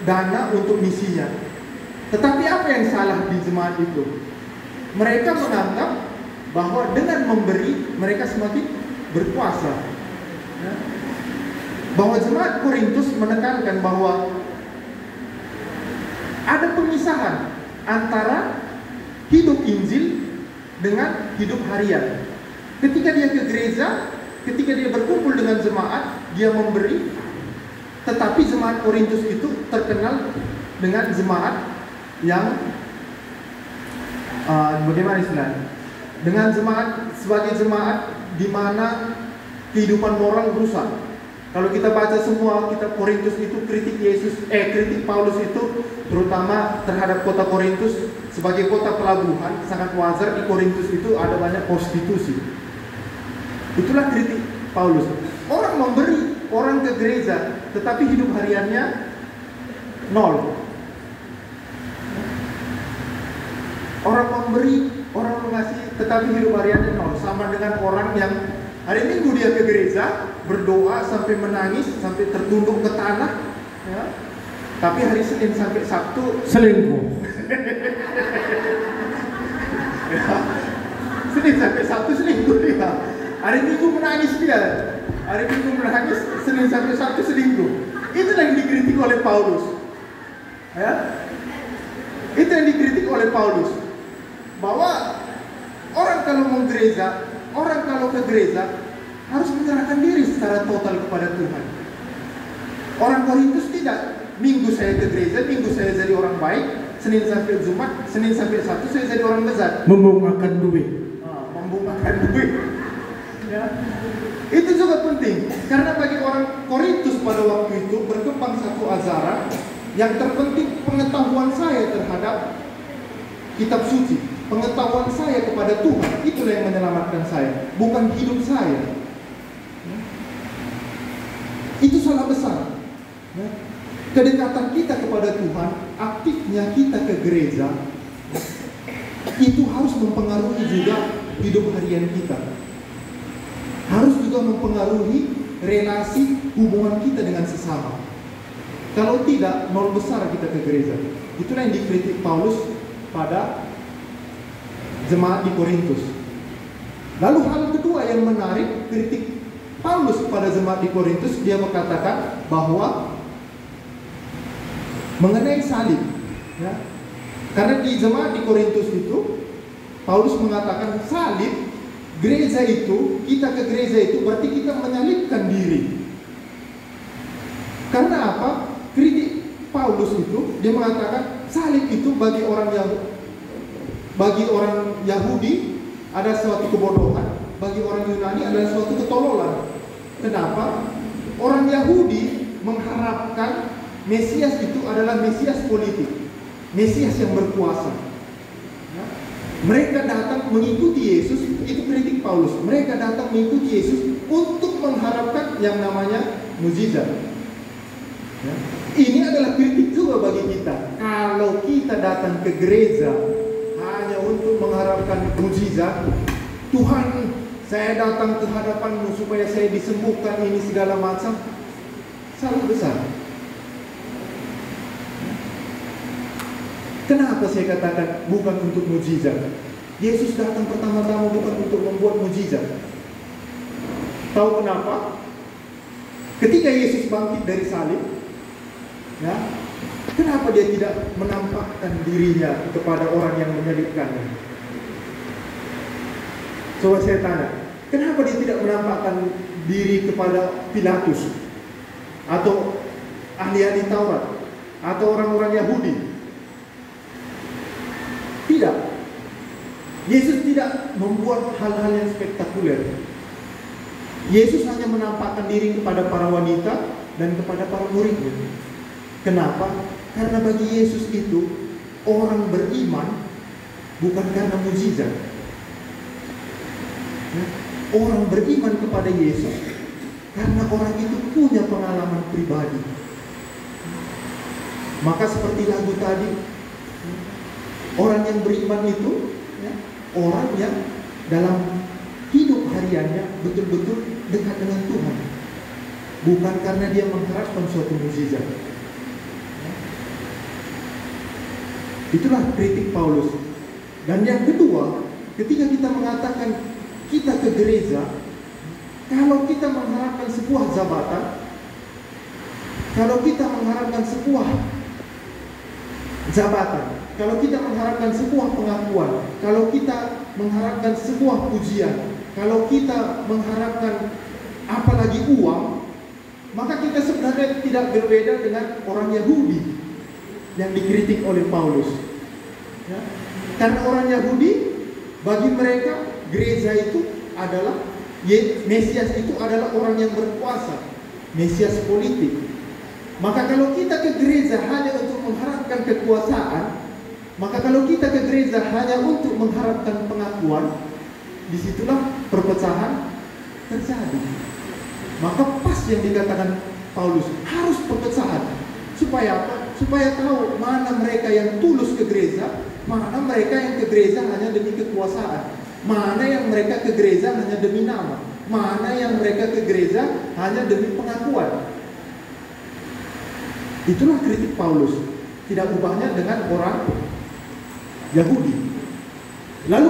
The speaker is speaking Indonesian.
dana untuk misinya. Tetapi apa yang salah di jemaat itu? Mereka menganggap bahwa dengan memberi mereka semakin berkuasa. Bahwa jemaat Korintus menekankan bahwa ada pemisahan antara hidup Injil dengan hidup harian. Ketika dia ke gereja, ketika dia berkumpul dengan jemaat, dia memberi. Tetapi jemaat Korintus itu terkenal dengan jemaat yang bagaimana istilahnya? Dengan jemaat sebagai jemaat di mana kehidupan moral rusak. Kalau kita baca semua kitab Korintus itu kritik Paulus itu terutama terhadap kota Korintus sebagai kota pelabuhan. Sangat wajar di Korintus itu ada banyak prostitusi. Itulah kritik Paulus. Orang memberi, orang ke gereja, tetapi hidup hariannya nol. Orang memberi, orang mengasih, tetapi hidup hariannya nol. Sama dengan orang yang hari Minggu dia ke gereja, berdoa sampai menangis, sampai tertunduk ke tanah, ya. Tapi hari Senin sampai Sabtu selingkuh. Ya. Senin sampai Sabtu selingkuh dia. Hari Minggu menangis dia. Hari Minggu menangis, Senin sampai Sabtu selingkuh. Itu yang dikritik oleh Paulus. Ya. Itu yang dikritik oleh Paulus. Bahwa orang kalau mau gereja, orang kalau ke gereja harus menyerahkan diri secara total kepada Tuhan. Orang Korintus tidak. Minggu saya ke gereja, Minggu saya jadi orang baik, Senin sampai Jumat, Senin sampai Sabtu saya jadi orang besar. Membungakan duit. Membungakan duit. Ya. Itu juga penting. Karena bagi orang Korintus pada waktu itu berkembang satu ajaran yang terpenting pengetahuan saya terhadap kitab suci. Pengetahuan saya kepada Tuhan, itulah yang menyelamatkan saya, bukan hidup saya. Itu salah besar. Kedekatan kita kepada Tuhan, aktifnya kita ke gereja, itu harus mempengaruhi juga hidup harian kita. Harus juga mempengaruhi relasi hubungan kita dengan sesama. Kalau tidak, nol besar kita ke gereja. Itulah yang dikritik Paulus pada jemaat di Korintus. Lalu hal kedua yang menarik, kritik Paulus pada jemaat di Korintus, dia mengatakan bahwa mengenai salib, ya, karena di jemaat di Korintus itu Paulus mengatakan salib, gereja itu, kita ke gereja itu berarti kita menyalibkan diri. Karena apa? Kritik Paulus itu, dia mengatakan salib itu bagi orang Yahudi ada suatu kebodohan, bagi orang Yunani adalah suatu ketololan. Kenapa? Orang Yahudi mengharapkan Mesias itu adalah Mesias politik, Mesias yang berkuasa. Mereka datang mengikuti Yesus, itu kritik Paulus. Mereka datang mengikuti Yesus untuk mengharapkan yang namanya mukjizat. Ini adalah kritik juga bagi kita. Kalau kita datang ke gereja hanya untuk mengharapkan mukjizat, Tuhan, saya datang ke hadapanmu supaya saya disembuhkan ini segala macam, salah besar. Kenapa saya katakan bukan untuk mukjizat? Yesus datang pertama-tama bukan untuk membuat mukjizat. Tahu kenapa? Ketika Yesus bangkit dari salib, ya, kenapa dia tidak menampakkan dirinya kepada orang yang menyalibkannya? Coba saya tanya, kenapa dia tidak menampakkan diri kepada Pilatus atau ahli-ahli Taurat atau orang-orang Yahudi? Tidak. Yesus tidak membuat hal-hal yang spektakuler. Yesus hanya menampakkan diri kepada para wanita dan kepada para muridnya. Kenapa? Karena bagi Yesus itu orang beriman bukan karena mukjizat. Orang beriman kepada Yesus karena orang itu punya pengalaman pribadi. Maka seperti lagu tadi, orang yang beriman itu, ya, orang yang dalam hidup hariannya betul-betul dekat dengan Tuhan, bukan karena dia mengharapkan suatu mukjizat. Itulah kritik Paulus. Dan yang kedua, ketika kita mengatakan kita ke gereja, kalau kita mengharapkan sebuah jabatan, kalau kita mengharapkan sebuah jabatan, kalau kita mengharapkan sebuah pengakuan, kalau kita mengharapkan sebuah pujian, kalau kita mengharapkan apalagi uang, maka kita sebenarnya tidak berbeda dengan orang Yahudi yang dikritik oleh Paulus. Ya? Karena orang Yahudi, bagi mereka gereja itu adalah Mesias itu adalah orang yang berkuasa, Mesias politik. Maka kalau kita ke gereja hanya untuk mengharapkan kekuasaan, maka kalau kita ke gereja hanya untuk mengharapkan pengakuan, disitulah perpecahan terjadi. Maka pas yang dikatakan Paulus, harus perpecahan. Supaya apa? Supaya tahu mana mereka yang tulus ke gereja, mana mereka yang ke gereja hanya demi kekuasaan, mana yang mereka ke gereja hanya demi nama, mana yang mereka ke gereja hanya demi pengakuan. Itulah kritik Paulus. Tidak ubahnya dengan orang Yahudi. Lalu